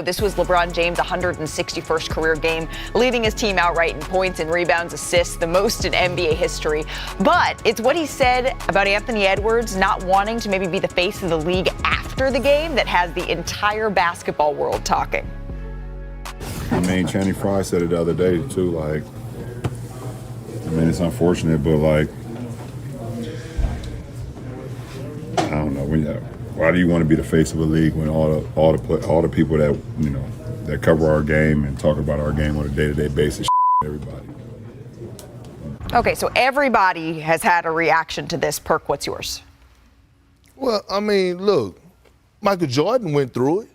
This was LeBron James' 161st career game, leading his team outright in points and rebounds, assists, the most in NBA history. But it's what he said about Anthony Edwards not wanting to maybe be the face of the league after the game that has the entire basketball world talking. I mean, Channing Frye said it the other day, too. Like, I mean, it's unfortunate, but, like, I don't know. Why do you want to be the face of a league when all the people that, you know, that cover our game and talk about our game on a day-to-day basis, everybody? Okay, so everybody has had a reaction to this. Perk, what's yours? Well, I mean, look, Michael Jordan went through it,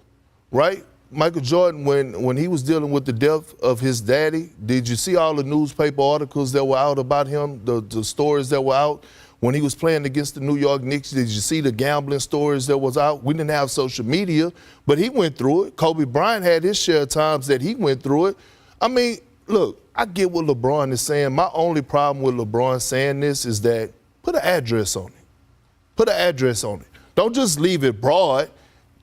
right? Michael Jordan, when he was dealing with the death of his daddy, did you see all the newspaper articles that were out about him, the stories that were out? When he was playing against the New York Knicks, did you see the gambling stories that was out? We didn't have social media, but he went through it. Kobe Bryant had his share of times that he went through it. I mean, look, I get what LeBron is saying. My only problem with LeBron saying this is that put an address on it. Put an address on it. Don't just leave it broad.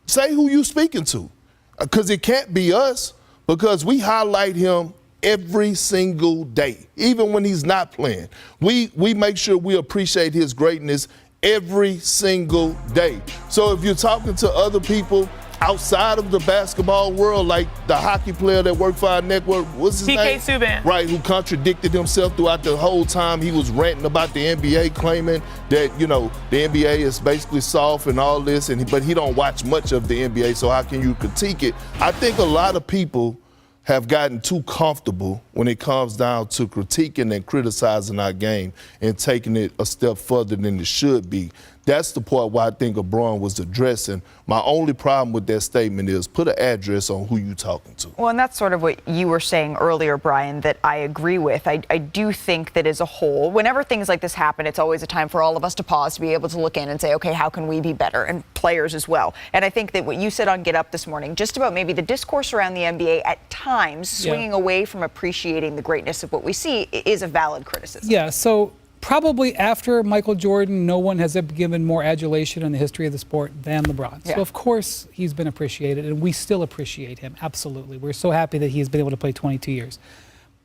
Say who you speaking to. Because it can't be us, because we highlight him every single day, even when he's not playing. We make sure we appreciate his greatness every single day. So if you're talking to other people outside of the basketball world, like the hockey player that worked for our network, what's his name? PK Subban. Right, who contradicted himself throughout the whole time he was ranting about the NBA, claiming that, you know, the NBA is basically soft and all this, but he don't watch much of the NBA, so how can you critique it? I think a lot of people have gotten too comfortable when it comes down to critiquing and criticizing our game and taking it a step further than it should be. That's the part where I think LeBron was addressing. My only problem with that statement is put an address on who you talking to. Well, and that's sort of what you were saying earlier, Brian, that I agree with. I do think that as a whole, whenever things like this happen, it's always a time for all of us to pause, to be able to look in and say, okay, how can we be better? And players as well. And I think that what you said on Get Up this morning, just about maybe the discourse around the NBA at times swinging away from appreciating the greatness of what we see is a valid criticism. Yeah, so probably after Michael Jordan, no one has ever given more adulation in the history of the sport than LeBron. Yeah. So, of course, he's been appreciated, and we still appreciate him, absolutely. We're so happy that he's been able to play 22 years.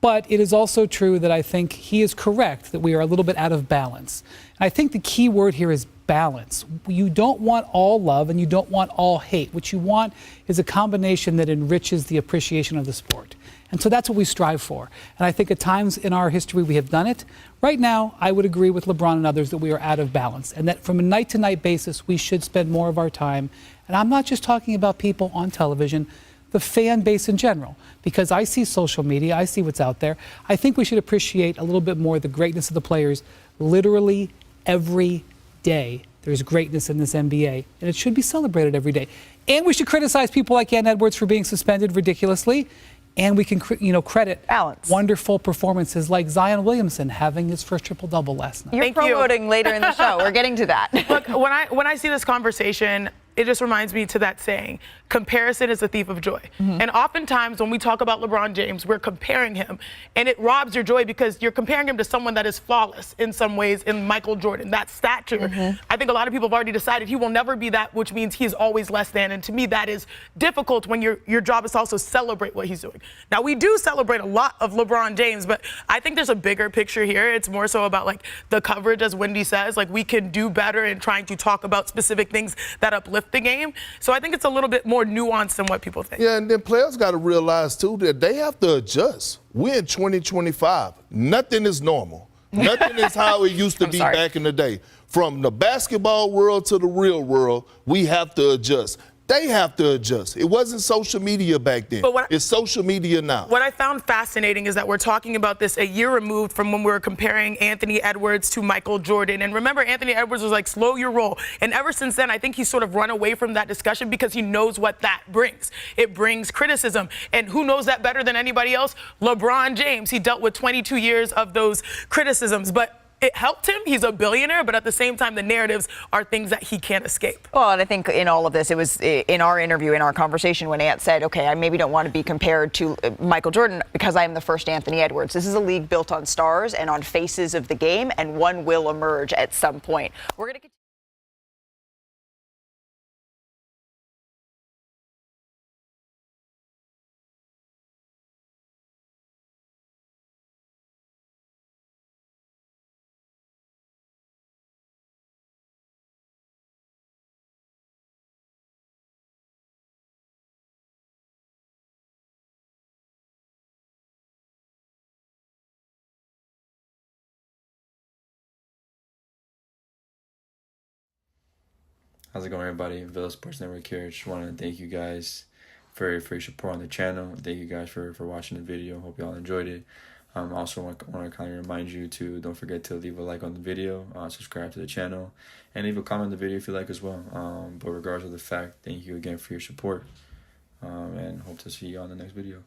But it is also true that I think he is correct that we are a little bit out of balance. And I think the key word here is balance. You don't want all love and you don't want all hate. What you want is a combination that enriches the appreciation of the sport. And so that's what we strive for. And I think at times in our history we have done it. Right now, I would agree with LeBron and others that we are out of balance and that from a night-to-night basis, we should spend more of our time. And I'm not just talking about people on television, the fan base in general, because I see social media, I see what's out there. I think we should appreciate a little bit more the greatness of the players. Literally every day there's greatness in this NBA, and it should be celebrated every day. And we should criticize people like Anthony Edwards for being suspended ridiculously. And we can, credit balance. Wonderful performances like Zion Williamson having his first triple-double last night. You're promoting later in the show. We're getting to that. Look, when I see this conversation, it just reminds me to that saying, comparison is the thief of joy. Mm-hmm. And oftentimes when we talk about LeBron James, we're comparing him, and it robs your joy because you're comparing him to someone that is flawless in some ways in Michael Jordan. That stature, I think a lot of people have already decided he will never be that, which means he's always less than. And to me, that is difficult when your job is to also celebrate what he's doing. Now, we do celebrate a lot of LeBron James, but I think there's a bigger picture here. It's more so about like the coverage, as Wendy says, like we can do better in trying to talk about specific things that uplift the game. So I think it's a little bit more nuanced than what people think. Yeah, and then players got to realize, too, that they have to adjust. We're in 2025. Nothing is normal. Nothing is how it used to be back in the day. From the basketball world to the real world, we have to adjust. They have to adjust. It wasn't social media back then. It's social media now. What I found fascinating is that we're talking about this a year removed from when we were comparing Anthony Edwards to Michael Jordan. And remember, Anthony Edwards was like, slow your roll. And ever since then, I think he's sort of run away from that discussion because he knows what that brings. It brings criticism. And who knows that better than anybody else? LeBron James. He dealt with 22 years of those criticisms. But it helped him. He's a billionaire, but at the same time, the narratives are things that he can't escape. Well, and I think in all of this, it was in our interview, in our conversation, when Ant said, okay, I maybe don't want to be compared to Michael Jordan because I am the first Anthony Edwards. This is a league built on stars and on faces of the game, and one will emerge at some point. We're going to How's it going, everybody? Villa Sports Network here. Just want to thank you guys for your support on the channel. Thank you guys for watching the video. Hope y'all enjoyed it. Also want to kind of remind you to don't forget to leave a like on the video, subscribe to the channel, and leave a comment on the video if you like as well. But regardless of the fact, thank you again for your support, and hope to see you on the next video.